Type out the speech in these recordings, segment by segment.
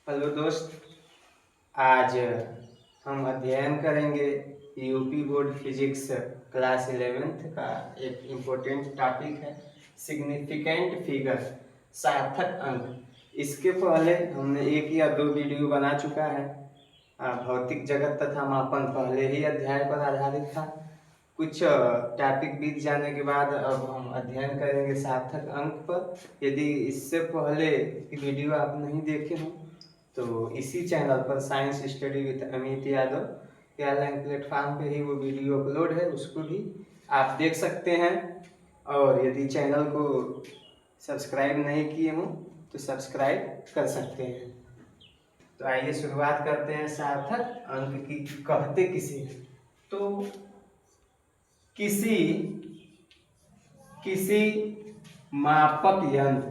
Hello दोस्त। आज हम अध्ययन करेंगे UP board physics class 11th का एक इम्पोर्टेंट टॉपिक है सिग्निफिकेंट फिगर, सार्थक अंक। इसके पहले हमने एक या दो वीडियो बना चुका है। भौतिक जगत तथा मापन पहले ही अध्याय पर आधारित था। कुछ टॉपिक बीत जाने के बाद अब हम अध्ययन करेंगे सार्थक अंक पर। यदि इससे पहले की वीडियो आप नहीं देखे हो तो इसी चैनल पर science study with Amit Yadav के ऑनलाइन प्लेटफॉर्म पे ही वो वीडियो अपलोड है, उसको भी आप देख सकते हैं। और यदि चैनल को सब्सक्राइब नहीं किए हो तो सब्सक्राइब कर सकते हैं। तो आइए शुरुआत करते हैं सार्थक अंक की। कहते किसे तो किसी किसी मापक यंत्र,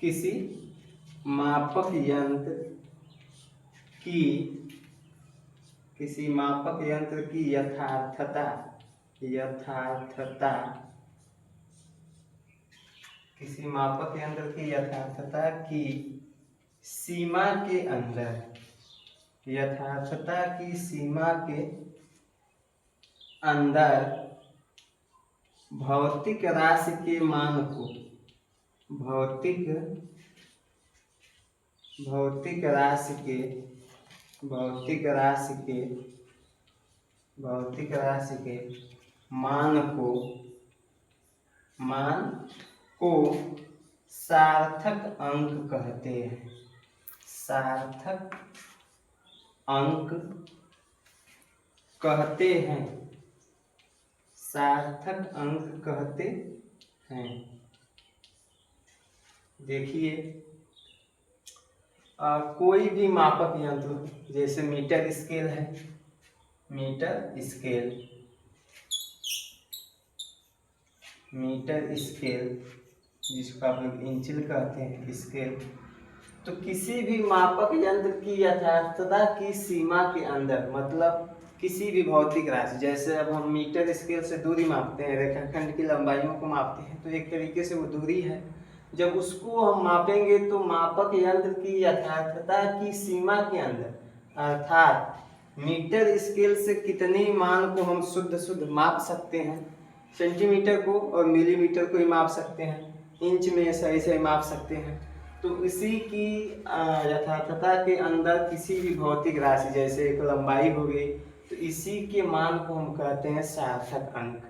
किसी मापक यंत्र की, किसी मापक यंत्र की यथार्थता, किसी मापक यंत्र की यथार्थता की सीमा के अंदर, यथार्थता की सीमा के अंदर भौतिक राशि के मान को, भौतिक राशि के, भौतिक राशि के मान को सार्थक अंक कहते हैं। सार्थक अंक कहते हैं, सार्थक अंक कहते हैं। देखिए, कोई भी मापक यंत्र जैसे मीटर स्केल है, मीटर स्केल जिसको आप लोग इंचिल कहते हैं, स्केल। तो किसी भी मापक यंत्र की यथार्थता की सीमा के अंदर, मतलब किसी भी भौतिक राशि, जैसे अब हम मीटर स्केल से दूरी मापते हैं, रेखाखंड की लंबाइयों को मापते हैं, तो एक तरीके से वो दूरी है। जब उसको हम मापेंगे तो मापक यंत्र की यथार्थता की सीमा के अंदर, अर्थात मीटर स्केल से कितनी मान को हम शुद्ध माप सकते हैं, सेंटीमीटर को और मिलीमीटर को ही माप सकते हैं, इंच में सही माप सकते हैं। तो इसी की यथार्थता के अंदर किसी भी भौतिक राशि, जैसे एक लंबाई हो गई, तो इसी के मान को हम कहते हैं सार्थक अंक,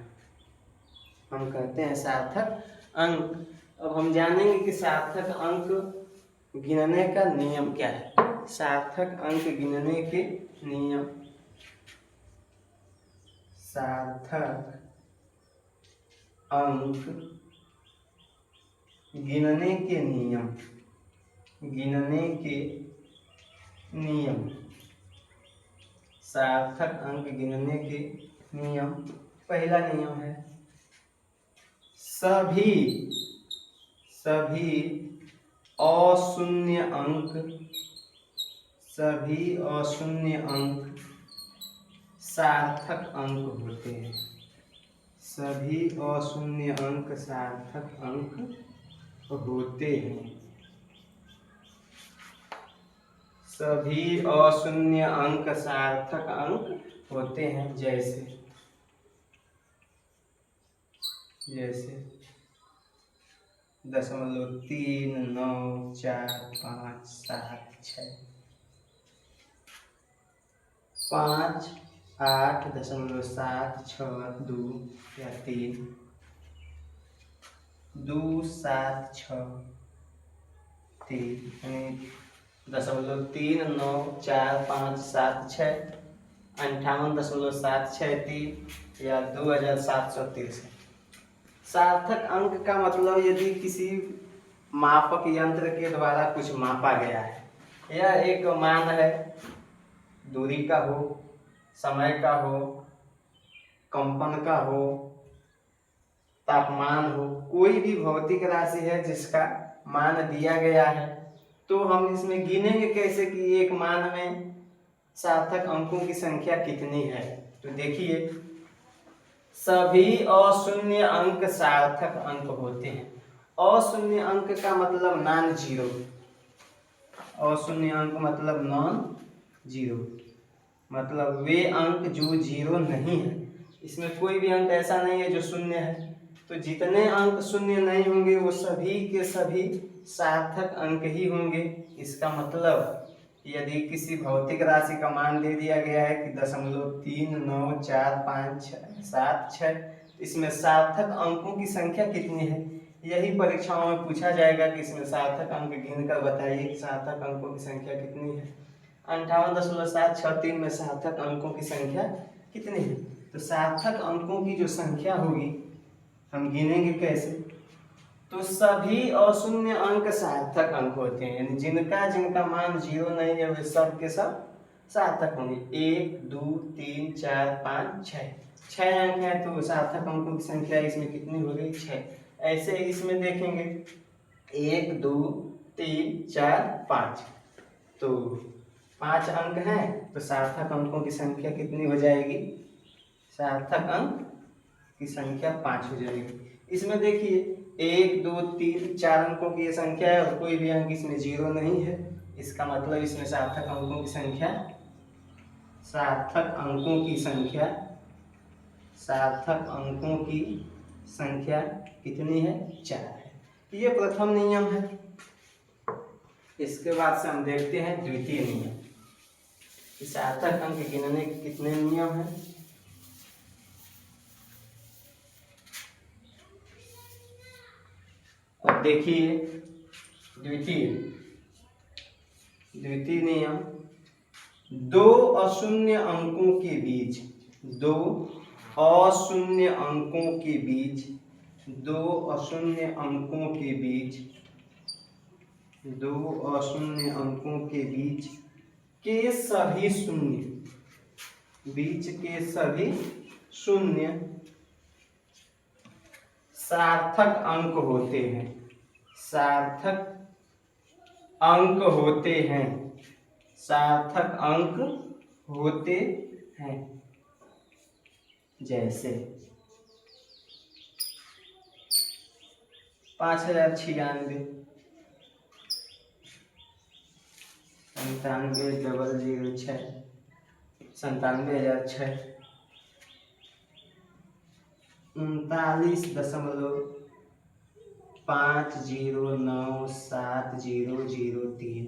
हम कहते हैं सार्थक अंक। अब हम जानेंगे कि सार्थक अंक गिनने का नियम क्या है। सार्थक अंक गिनने के नियम, सार्थक अंक गिनने के नियम, गिनने के नियम, सार्थक अंक गिनने के नियम। पहला नियम है सभी अशून्य अंक, सभी अशून्य अंक सार्थक अंक होते हैं। सभी अशून्य अंक सार्थक अंक होते हैं। सभी अशून्य अंक सार्थक अंक होते हैं। जैसे 0.394576, 5, 8, 7, 6, 2 या 3, 2, 7, 6, 3, 0.394576, 58.763 या 2763। सार्थक अंक का मतलब यदि किसी मापक यंत्र के द्वारा कुछ मापा गया है, यह एक मान है, दूरी का हो, समय का हो, कंपन का हो, तापमान हो, कोई भी भौतिक राशि है जिसका मान दिया गया है, तो हम इसमें गिनेंगे कैसे कि एक मान में सार्थक अंकों की संख्या कितनी है। तो देखिए, सभी अशून्य अंक सार्थक अंक होते हैं। अशून्य अंक का मतलब नॉन जीरो, अशून्य अंक मतलब नॉन जीरो, मतलब वे अंक जो जीरो नहीं है। इसमें कोई भी अंक ऐसा नहीं है जो शून्य है। तो जितने अंक शून्य नहीं होंगे वो सभी के सभी सार्थक अंक ही होंगे। इसका मतलब यदि किसी भौतिक राशि का मान दे दिया गया है कि 0.394567 इसमें सार्थक अंकों की संख्या कितनी है, यही परीक्षाओं में पूछा जाएगा कि इसमें सार्थक अंक गिनकर बताइए कि सार्थक अंकों की संख्या कितनी है। 58.763 में सार्थक अंकों की संख्या कितनी है। तो सार्थक अंकों की जो संख्या होगी हम गिनेंगे कैसे, तो सभी अशून्य अंक सार्थक अंक होते हैं, यानी जिनका मान जीरो नहीं है वे सब के सब सार्थक होंगे। 1 2 3 4 5 6 छह अंक हैं तो सार्थक अंकों की संख्या इसमें कितनी हो गई 6। ऐसे इसमें देखेंगे 1 2 3 4 5, तो 5 अंक हैं तो सार्थक अंकों की संख्या कितनी हो जाएगी, सार्थक अंक की संख्या 5 हो जाएगी। इसमें देखिए 1 2 3 4 अंकों की ये संख्या है और कोई भी अंक इसमें जीरो नहीं है। इसका मतलब इसमें सार्थक अंकों की संख्या कितनी है, 4 है। ये प्रथम नियम है। इसके बाद से हम देखते हैं द्वितीय नियम। सार्थक अंक गिनने के कितने नियम हैं। अब देखिए द्वितीय नियम, दो अशून्य अंकों के बीच के सभी शून्य सार्थक अंक होते हैं। जैसे 5096, 97006, 97006, 39.50970003।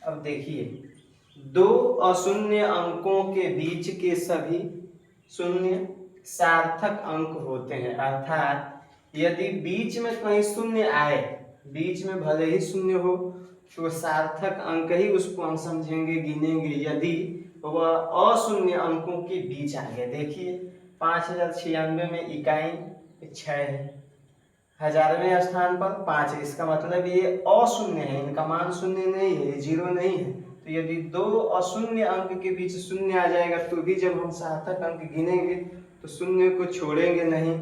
अब देखिए दो अशून्य अंकों के बीच के सभी शून्य सार्थक अंक होते हैं, अर्थात यदि बीच में कहीं शून्य आए, बीच में भले ही शून्य हो तो सार्थक अंक ही उसको हम समझेंगे, गिनेंगे। यदि वह अशून्य अंकों के बीच आ गया, देखिए 5096 में इकाई 6 है, हजारवें स्थान पर 5 है, इसका मतलब ये अशून्य है, इनका मान शून्य नहीं है, जीरो नहीं है। तो यदि दो अशून्य अंक के बीच शून्य आ जाएगा तो भी जब हम सार्थक अंक गिनेंगे तो शून्य को छोड़ेंगे नहीं,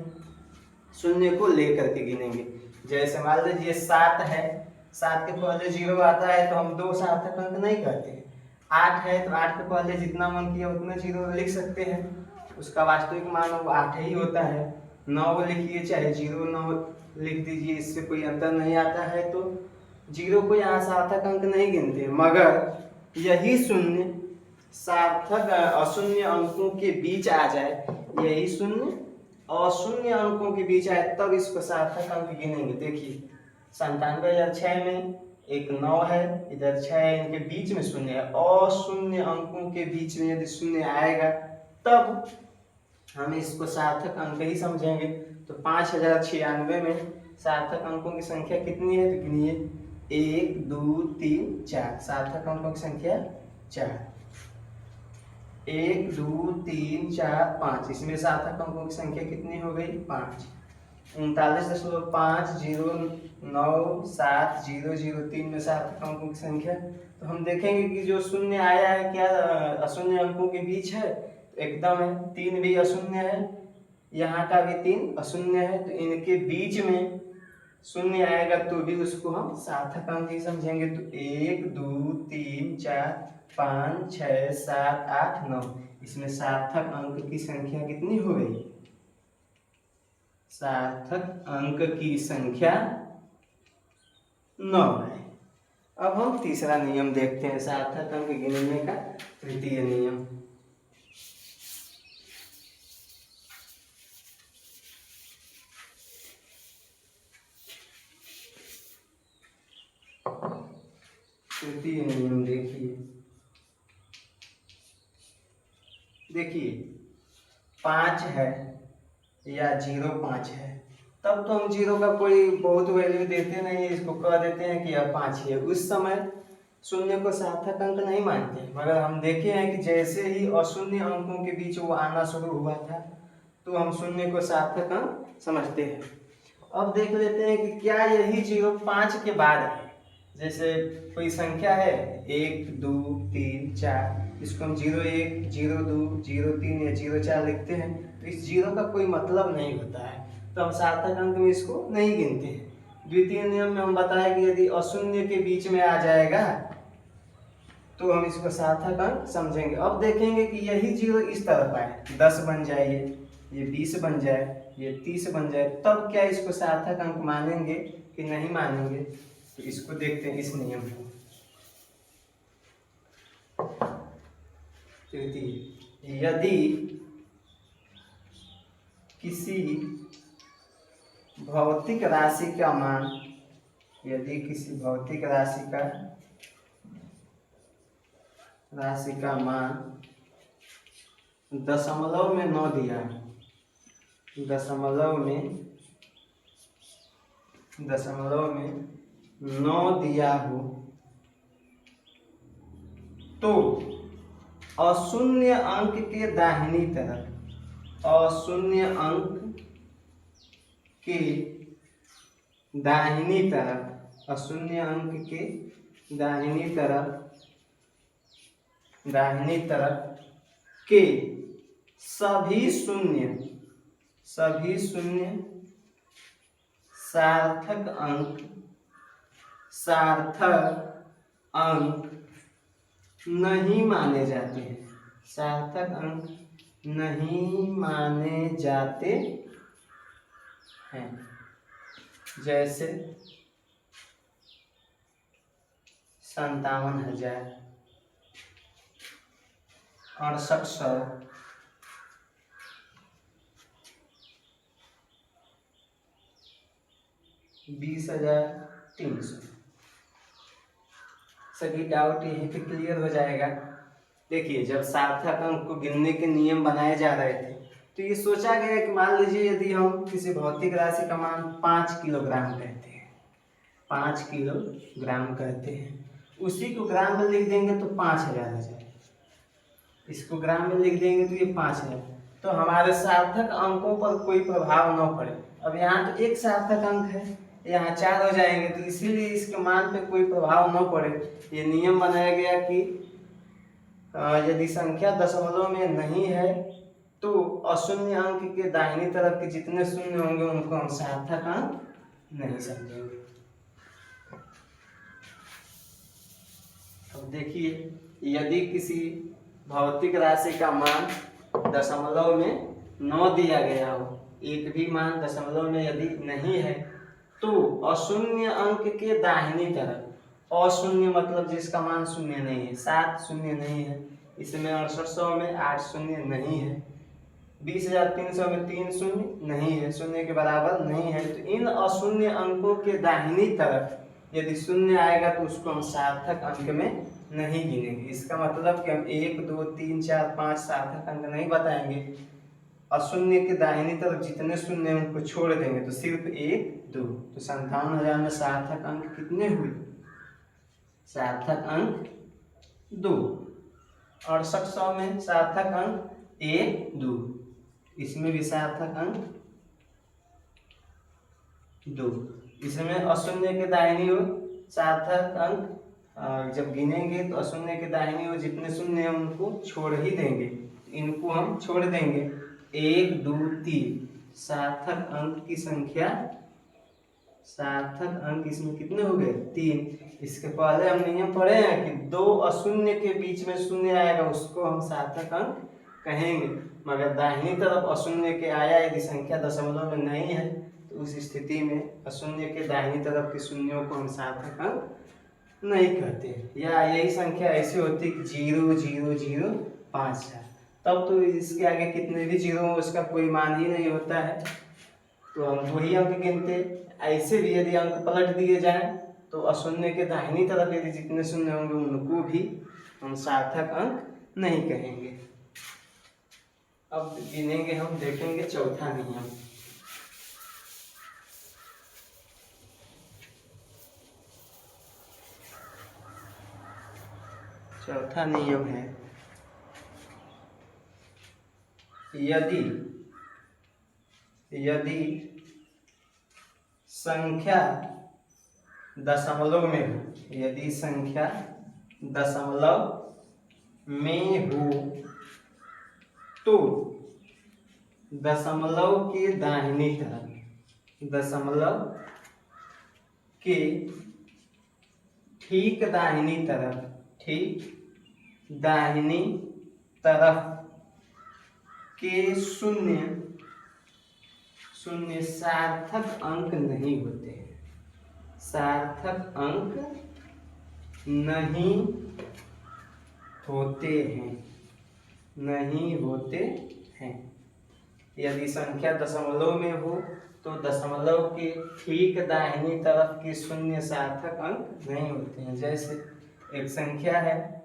शून्य को लेकर के गिनेंगे। जैसे मान लीजिए 7 है, 7 के पहले जीरो आता है तो हम दो सार्थक अंक नहीं कहते हैं। 8 है तो 8 के पहले जितना मन किया उतना जीरो लिख सकते हैं, उसका वास्तविक मान वो 8 ही होता है। 9 लिखिए चाहे 09 लिख दीजिए, इससे कोई अंतर नहीं आता है। तो जीरो को यहाँ सार्थक अंक नहीं गिनते, मगर यही शून्य सार्थक अशून्य अंकों के बीच आ जाए, यही शून्य अशून्य अंकों के बीच आए तब इसको सार्थक अंक गिनेंगे। देखिए 97,006 में एक 9 है, इधर 6 है, इनके बीच में शून्य है। अशून्य अंकों के बीच में यदि शून्य आएगा तब हम इसको सार्थक अंक ही समझेंगे। तो 5096 में सार्थक अंकों की संख्या कितनी है, तो गिनिए 1 2 3 4, सार्थक अंकों की संख्या 4। 1 2 3 4 5, इसमें सार्थक अंकों की संख्या कितनी हो गई 5। 39.50970003 में सार्थक अंकों की संख्या। तो हम देखेंगे कि जो शून्य आया है क्या अशून्य अंकों के बीच है, तो एकदम है। 3 भी अशून्य है, यहाँ का भी 3 अशून्य है, तो इनके बीच में शून्य आएगा तो भी उसको हम सार्थक अंक ही समझेंगे। तो 1 2 3 4 5 6 7 8 9, इसमें सार्थक अंक की संख्या कितनी हो गई, सार्थक अंक की संख्या 9 है। अब हम तीसरा नियम देखते हैं, सार्थक अंक गिनने का तृतीय नियम। तृतीय नियम देखिए 5 है या 0.5 है, तब तो हम 0 का कोई बहुत वैल्यू देते नहीं है, इसको कह देते हैं कि यह 5 है। उस समय शून्य को सार्थक अंक नहीं मानते, मगर हम देखे हैं कि जैसे ही अशून्य अंकों के बीच वो आना शुरू हुआ था तो हम शून्य को सार्थक अंक समझते हैं। अब देख लेते हैं कि क्या यही 0.5 के बाद है। जैसे कोई संख्या है 1 2 3 4, इसको हम 0.1 0.2 0.3 या 0.4 लिखते हैं, तो इस 0 का कोई मतलब नहीं होता है, तो हम सार्थक अंक में इसको नहीं गिनते हैं। द्वितीय नियम में हम बताया कि यदि अशून्य के बीच में आ जाएगा तो हम इसको सार्थक अंक समझेंगे। अब देखेंगे कि यही 0 इस तरफ आए, 10 बन जाए, ये 20 बन जाए, ये 30 बन जाए, तब क्या इसको सार्थक अंक मानेंगे कि नहीं मानेंगे, तो इसको देखते हैं इस नियम को। तृतीय, यदि किसी भौतिक राशि का मान, यदि किसी भौतिक राशि का मान दशमलव में 9 दिया है, दशमलव में 9 दिया हो, तो अशून्य अंक के दाहिनी तरफ, अशून्य अंक के दाहिनी तरफ, अशून्य अंक के दाहिनी तरफ के सभी शून्य सार्थक अंक नहीं माने जाते हैं, सार्थक अंक नहीं माने जाते हैं। जैसे 57,000, 6800, 20,300। सभी डाउट यहीं पे क्लियर हो जाएगा। देखिए, जब सार्थक अंक को गिनने के नियम बनाए जा रहे थे तो ये सोचा गया कि मान लीजिए यदि हम किसी भौतिक राशि का मान 5 किलोग्राम कहते हैं, 5 किलोग्राम कहते हैं, उसी को ग्राम में लिख देंगे तो 5,000 आ जाए, इसको ग्राम में लिख देंगे तो ये 5,000, तो हमारे सार्थक अंकों पर कोई प्रभाव न पड़े। अब यहाँ तो एक सार्थक अंक है, यहाँ 4 हो जाएंगे, तो इसीलिए इसके मान पे कोई प्रभाव न पड़े। ये नियम बनाया गया कि यदि संख्या दशमलव में नहीं है तो अशून्य अंक के दाहिनी तरफ के जितने शून्य होंगे उनको हम सार्थक अंक नहीं समझेंगे। अब देखिए, यदि किसी भौतिक राशि का मान दशमलव में 9 दिया गया हो, एक भी मान दशमलव में यदि नहीं है, तो अशून्य अंक के दाहिनी तरफ, अशून्य मतलब जिसका मान शून्य नहीं है, 7 शून्य नहीं है, इसमें 6800 में 8 शून्य नहीं है, 20,300 में 3 शून्य नहीं है, शून्य के बराबर नहीं है, तो इन अशून्य अंकों के दाहिनी तरफ यदि शून्य आएगा तो उसको हम सार्थक अंक में नहीं गिनेंगे। इसका मतलब कि हम 1 2 3 4 5 सार्थक अंक नहीं बताएंगे, अशून्य के दाहिनी तरफ जितने शून्य हैं उनको छोड़ देंगे, तो सिर्फ 1 2, तो 57,000 में सार्थक अंक कितने हुए, सार्थक अंक 2। 6800 में सार्थक अंक 1 2, इसमें भी सार्थक अंक 2, इसमें अशून्य के दाहिनी ओर सार्थक अंक जब गिनेंगे तो अशून्य के दाहिनी ओर जितने शून्य हैं उनको छोड़ ही देंगे, इनको हम छोड़ देंगे। 1 2 3 सार्थक अंक की संख्या, सार्थक अंक इसमें कितने हो गए, 3। इसके पहले हम नियम पढ़े हैं कि 2 अशून्य के बीच में शून्य आएगा उसको हम सार्थक अंक कहेंगे, मगर दाहिनी तरफ अशून्य के आया यदि संख्या दशमलव में नहीं है तो उस स्थिति में अशून्य के दाहिनी तरफ के शून्यों को हम सार्थक अंक नहीं कहते, या यही संख्या ऐसी होती कि 0 0 0 5 है, तब तो इसके आगे कितने भी जीरो हो उसका कोई मान ही नहीं होता है, तो हम वही अंक गिनते। ऐसे भी यदि अंक पलट दिए जाएं तो अशून्य के दाहिनी तरफ यदि जितने शून्य होंगे उनको भी हम सार्थक अंक नहीं कहेंगे। अब गिनेंगे, हम देखेंगे चौथा नियम। चौथा नियम है, यदि संख्या दशमलव में हो, यदि संख्या दशमलव में हो तो दशमलव के दाहिनी तरफ, दशमलव के ठीक दाहिनी तरफ, ठीक दाहिनी तरफ के शून्य सार्थक अंक नहीं होते हैं, सार्थक अंक नहीं होते हैं, नहीं होते हैं। यदि संख्या दशमलव में हो तो दशमलव के ठीक दाहिनी तरफ के शून्य सार्थक अंक नहीं होते हैं। जैसे एक संख्या है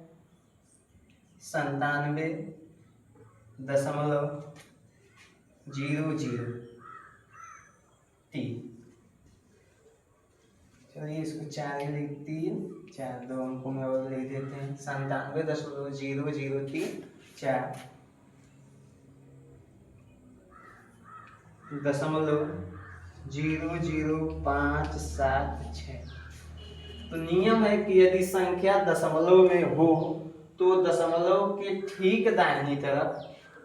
97.003, चलिए इसको 4 लिख 3 4 दो अंकों में और लिख देते हैं 97.003 .00576। तो नियम है कि यदि संख्या दशमलव में हो तो दशमलव के ठीक दाहिनी तरफ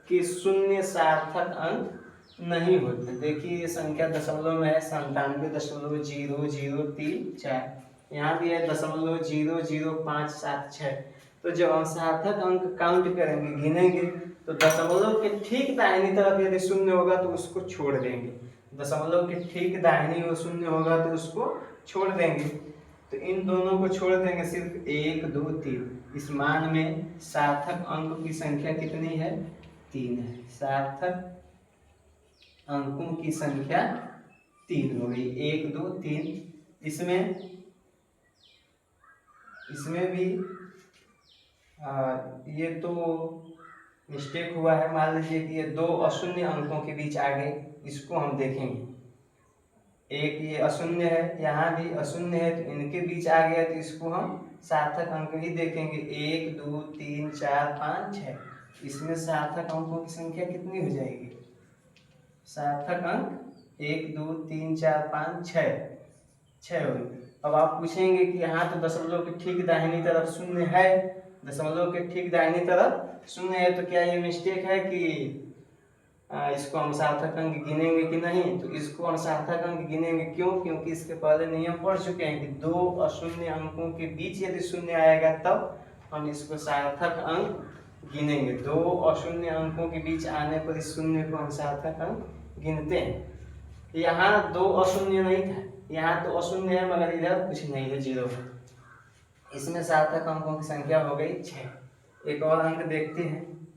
के शून्य सार्थक अंक नहीं होते। देखिए ये संख्या दशमलव में है 97.003, यहाँ भी है 0.00576। तो जब हम सार्थक अंक काउंट करेंगे, गिनेंगे, तो दशमलव के ठीक दाहिनी तरफ यदि शून्य होगा तो उसको छोड़ देंगे, दशमलव के ठीक दाहिनी वो शून्य होगा तो उसको छोड़ देंगे। तो इन दोनों को छोड़ देंगे, सिर्फ 1 2 3। इस मान में सार्थक अंक की संख्या कितनी है? 3 है। सार्थक अंकों की संख्या 3 हो गई, 1 2 3। इसमें भी ये तो मिस्टेक हुआ है। मान लीजिए कि ये 2 अशून्य अंकों के बीच आ गए, इसको हम देखेंगे। एक ये अशून्य है, यहाँ भी अशून्य है, तो इनके बीच आ गया तो इसको हम सार्थक अंक ही देखेंगे। 1 2 3 4 5 6। इसमें सार्थक अंकों की संख्या कितनी हो जाएगी? सार्थक अंक 1 2 3 4 5 6 हो गई। अब आप पूछेंगे कि यहाँ तो दशमलव के ठीक दाहिनी तरफ शून्य है, दशमलव के ठीक दाहिनी तरफ शून्य है, तो क्या ये मिस्टेक है कि इसको हम सार्थक अंक गिनेंगे कि नहीं? तो इसको हम सार्थक अंक गिनेंगे। क्यों? क्योंकि इसके पहले नियम पढ़ चुके हैं कि 2 अशून्य अंकों के बीच यदि शून्य आएगा तब हम इसको सार्थक अंक गिनेंगे। 2 अशून्य अंकों के बीच आने पर इस शून्य को हम सार्थक अंक गिनते हैं। यहाँ 2 अशून्य नहीं था, यहाँ तो अशून्य है मगर इधर कुछ नहीं है, 0 है। इसमें सार्थक अंकों की संख्या हो गई 6। एक और अंक देखते हैं,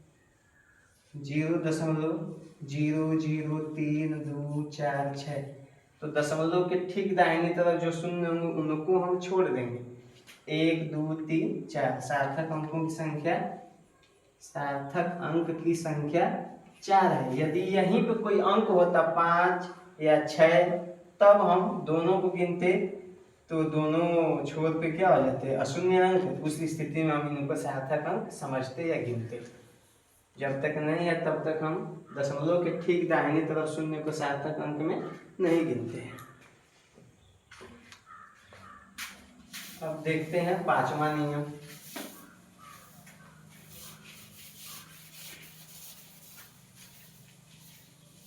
0.00326। तो दशमलव के ठीक दाहिनी तरफ जो शून्य होंगे उनको हम छोड़ देंगे। 1 2 3 4। सार्थक अंकों की संख्या, सार्थक अंक की संख्या 4 है। यदि यहीं पे कोई अंक होता 5 या 6 तब हम दोनों को गिनते, तो दोनों छोर पे क्या हो जाते हैं? अशून्य अंक। उस स्थिति में हम इनको सार्थक अंक समझते या गिनते। जब तक नहीं है तब तक हम दशमलव के ठीक दाहिनी तरफ शून्य को सार्थक अंक में नहीं गिनते हैं। अब देखते हैं 5वां नियम।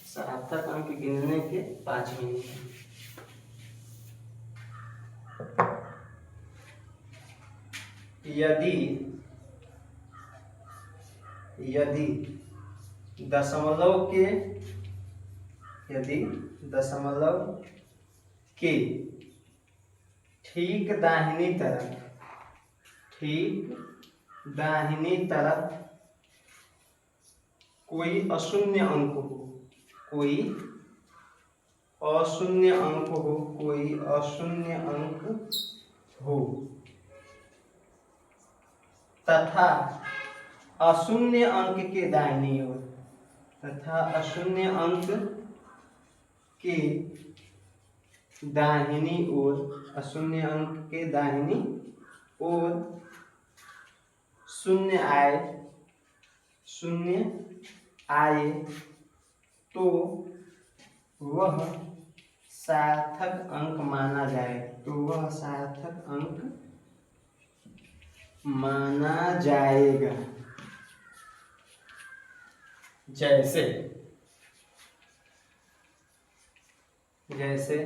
सार्थक अंक गिनने के 5वें नियम। यदि दशमलव के ठीक दाहिनी तरफ ठीक दाहिनी तरफ कोई अशून्य अंक हो, कोई अशून्य अंक हो, कोई अशून्य अंक हो तथा अशून्य अंक के दाहिनी ओर, तथा अशून्य अंक के दाहिनी ओर, अशून्य अंक के दाहिनी ओर शून्य आए, शून्य आए तो वह सार्थक अंक माना जाए, तो वह सार्थक अंक माना जाएगा। जैसे जैसे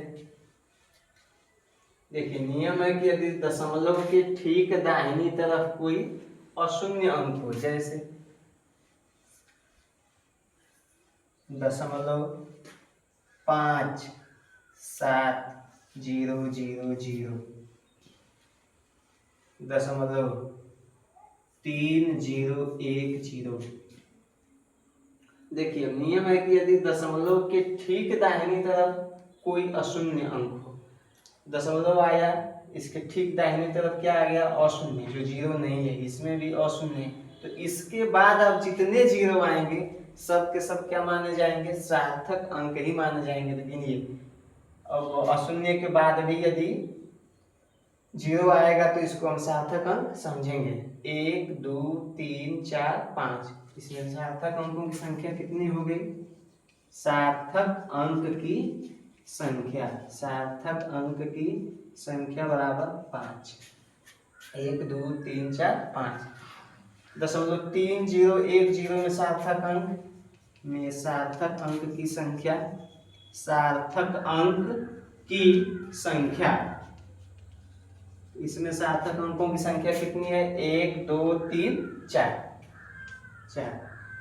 देखिए, नियम है कि यदि दशमलव के ठीक दाहिनी तरफ कोई अशून्य अंक हो, जैसे 0.5700, 0.3010। देखिए, नियम है कि यदि दशमलव के ठीक दाहिनी तरफ कोई अशून्य अंक हो, दशमलव आया, इसके ठीक दाहिनी तरफ क्या आ गया, अशून्य, जो जीरो नहीं है, इसमें भी अशून्य है, तो इसके बाद अब जितने जीरो आएंगे सब के सब क्या माने जाएंगे, सार्थक अंक ही माने जाएंगे। लेकिन ये अब अशून्य के बाद भी यदि जीरो आएगा तो इसको हम सार्थक अंक समझेंगे। 1 2 3 4 5, इसमें सार्थक अंकों की संख्या कितनी हो गई, सार्थक अंक की संख्या, सार्थक अंक की संख्या बराबर 5। 1 2 3 4 5, 0.3010 में सार्थक अंक में सार्थक अंक की संख्या, सार्थक अंक की संख्या, इसमें सार्थक अंकों की संख्या कितनी है, 1 2 3 4।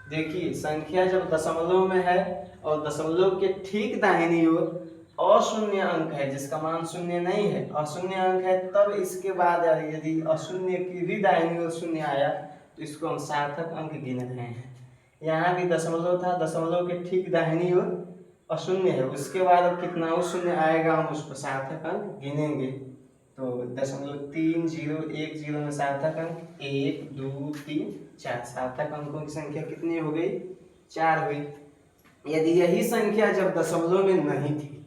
देखिए, संख्या जब दशमलव में है और दशमलव के ठीक दाहिनी ओर अशून्य अंक है जिसका मान शून्य नहीं है, अशून्य अंक है, तब इसके बाद यदि अशून्य की भी दाहिनी ओर शून्य आया तो इसको हम सार्थक अंक गिन रहे हैं। यहाँ भी दशमलव था, दशमलव के ठीक दाहिनी ओर अशून्य है, उसके बाद अब कितना और शून्य आएगा हम उसको सार्थक अंक गिनेंगे। तो 0.3010 में सार्थक अंक 1 2 3 4, सार्थक अंकों की संख्या कितनी हो गई, 4 हुई। यदि यही संख्या जब दशमलव में नहीं थी,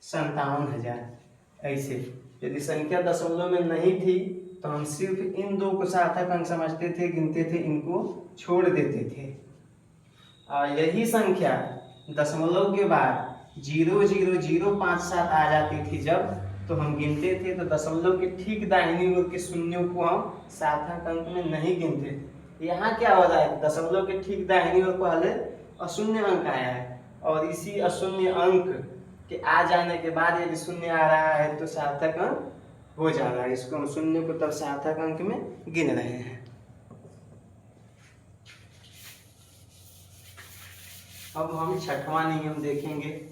57,000, ऐसे यदि संख्या दशमलव में नहीं थी तो हम सिर्फ इन दो को सार्थक अंक समझते थे, गिनते थे, इनको छोड़ देते थे। और यही संख्या दशमलव के बाद 0.0057 आ जाती थी जब, तो हम गिनते थे, तो दशमलव के ठीक दाहिनी ओर के शून्यों को हम सार्थक अंक में नहीं गिनते। यहाँ क्या हो रहा है, दशमलव के ठीक दाहिनी ओर पहले अशून्य अंक आया है और इसी अशून्य अंक के आ जाने के बाद यदि शून्य आ रहा है तो सार्थक अंक हो जा रहा है, इसको हम शून्य को तब सार्थक अंक में गिन रहे हैं। अब हम छठवां नियम देखेंगे।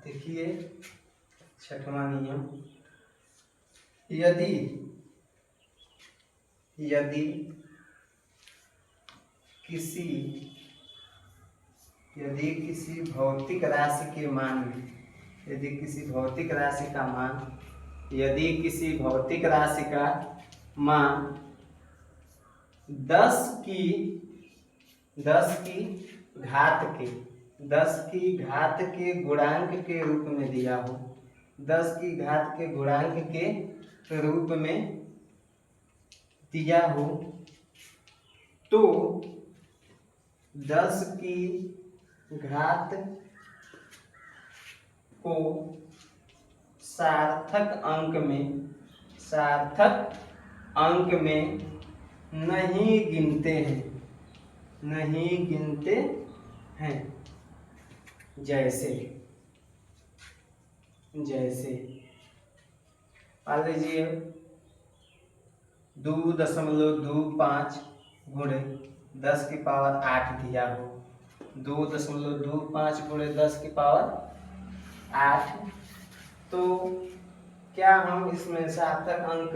देखिए, छठवां नियम, यदि किसी भौतिक राशि के मान में, यदि किसी भौतिक राशि का मान 10 की घात के गुणांक के रूप में दिया हो, 10 की घात के गुणांक के रूप में दिया हो, तो 10 की घात को सार्थक अंक में नहीं गिनते हैं। जैसे मान लीजिए 2.25 गुणे 10 की पावर 8 दिया हो, 2.25 गुणे 10 की पावर 8। तो क्या हम इसमें सार्थक अंक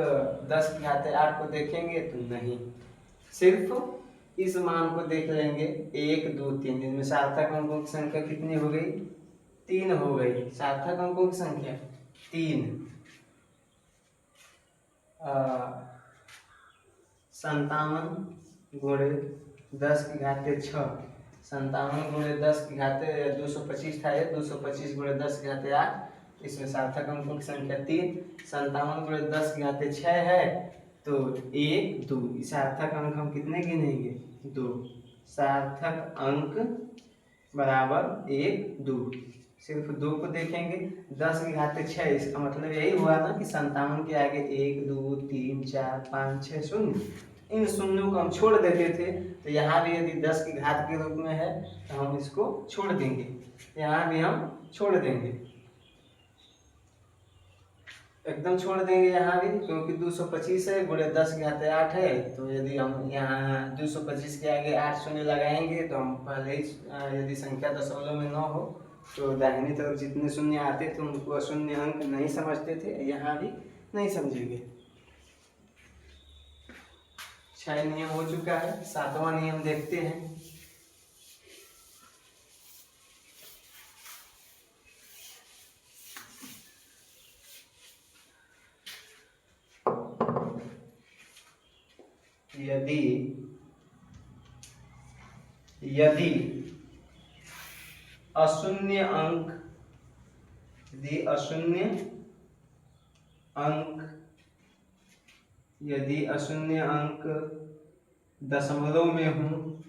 10 की घात 8 को देखेंगे? तो नहीं, सिर्फ इस मान को देख लेंगे। 1 2 3, इनमें सार्थक अंकों की संख्या कितनी हो गई? 3 हो गई। सार्थक अंकों की संख्या 3। 57 गुणे 10 की घाते 6, 57 गुणे 10 की घाते 225 था, ये 225 गुणे 10 की घाते 8। इसमें सार्थक अंकों की संख्या 3। 57 गुणे 10 की घाते 6 है, तो 1 2, सार्थक अंक हम कितने गिनेंगे? 2। सार्थक अंक बराबर 1 2, सिर्फ 2 को देखेंगे। 10 की घाते 6, इसका मतलब यही हुआ ना कि 57 के आगे 1 2 3 4 5 6 शून्य, इन शून्यों को हम छोड़ देते थे। तो यहाँ भी यदि 10 की घात के रूप में है तो हम इसको छोड़ देंगे, यहाँ भी हम छोड़ देंगे, एकदम छोड़ देंगे यहाँ भी, क्योंकि 225 है गुणे 10 की घाते 8 है। तो यदि हम यहाँ 225 के आगे 8 शून्य लगाएंगे तो हम पहले ही यदि संख्या दशमलव में न हो तो दाहिनी तरफ जितने शून्य आते थे उनको अशून्य अंक नहीं समझते थे, यहाँ भी नहीं समझेंगे। 6 नियम हो चुका है, 7वां नियम देखते हैं। यदि यदि अशून्य अंक यदि अशून्य अंक दशमलव में हूँ,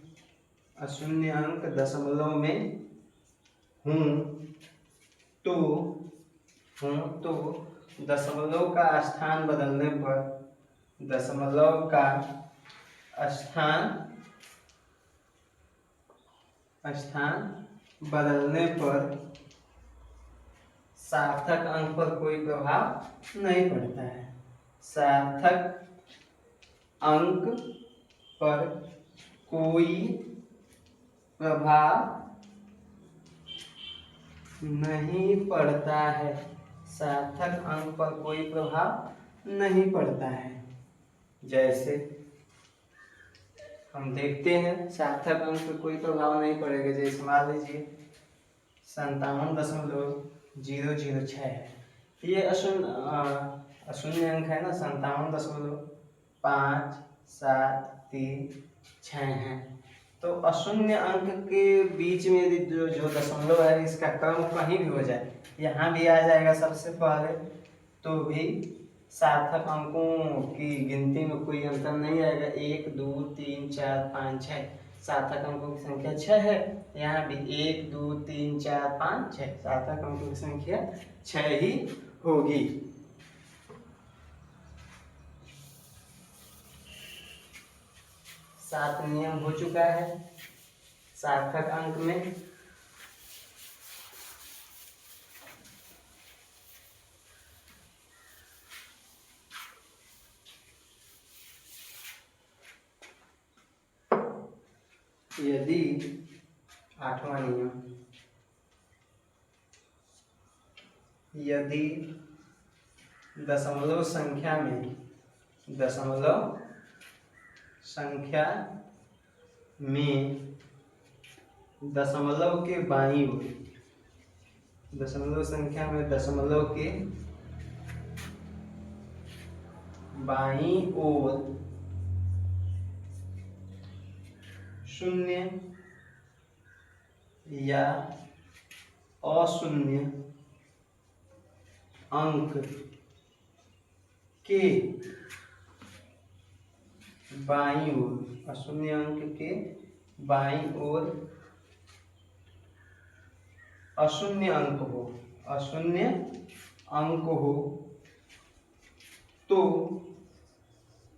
अशून्य अंक दशमलव में हूँ तो दशमलव का स्थान बदलने पर, दशमलव का स्थान बदलने पर सार्थक अंक पर कोई प्रभाव नहीं पड़ता है। सार्थक अंक पर कोई प्रभाव नहीं पड़ता है, सार्थक अंक पर कोई प्रभाव नहीं पड़ता है। जैसे हम देखते हैं सार्थक अंक पर कोई प्रभाव नहीं पड़ेगा। जैसे मान लीजिए 57.006 है, ये अशून्य अंक है ना, 57.573 है। तो अशून्य अंक के बीच में यदि जो दशमलव है इसका क्रम कहीं भी हो जाए, यहाँ भी आ जाएगा सबसे पहले, तो भी सार्थक अंकों की गिनती में कोई अंतर नहीं आएगा। 1 2 3 4 5 6, सार्थक अंकों की संख्या 6 है, यहाँ भी 1 2 3 4 5 6, सार्थक अंकों की संख्या 6 ही होगी। सात नियम हो चुका है सार्थक अंक में। यदि 8वां नियम, यदि दशमलव संख्या में दशमलव के बाईं ओर, दशमलव संख्या में दशमलव के बाईं ओर शून्य या अशून्य अंक के बाईं ओर, अशून्य अंक के बाईं ओर अशून्य अंक हो तो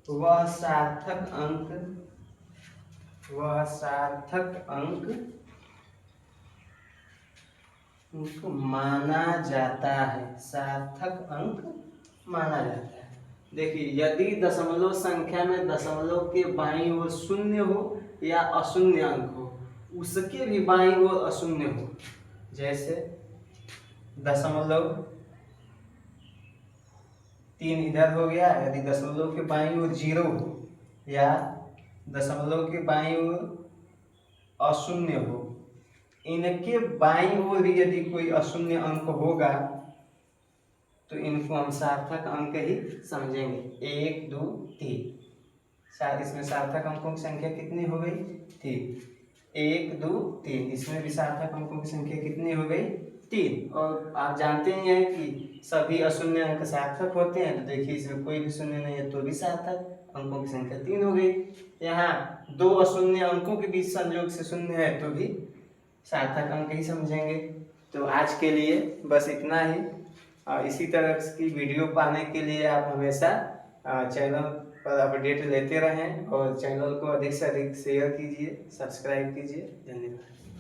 वह सार्थक अंक माना जाता है, सार्थक अंक माना जाता है। देखिए, यदि दशमलव संख्या में दशमलव के बाईं ओर शून्य हो या अशून्य अंक हो, उसके भी बाईं ओर अशून्य हो, जैसे दशमलव 3 इधर हो गया, यदि दशमलव के बाईं ओर 0 हो या दशमलव के बाईं ओर अशून्य हो, इनके बाईं ओर भी यदि कोई अशून्य अंक होगा तो इनको हम सार्थक अंक ही समझेंगे। 1 2 3, शायद इसमें सार्थक अंकों की संख्या कितनी हो गई? 3। 1 2 3, इसमें भी सार्थक अंकों की संख्या कितनी हो गई? 3। और आप जानते ही हैं कि सभी अशून्य अंक सार्थक होते हैं, तो देखिए इसमें कोई भी शून्य नहीं है तो भी सार्थक, अंकों की संख्या 3 हो गई। यहाँ दो अशून्य अंकों के बीच संयोग से शून्य है तो भी सार्थक अंक ही समझेंगे। तो आज के लिए बस इतना ही। और इसी तरह की वीडियो पाने के लिए आप हमेशा चैनल पर अपडेट लेते रहें और चैनल को अधिक से अधिक शेयर कीजिए, सब्सक्राइब कीजिए। धन्यवाद।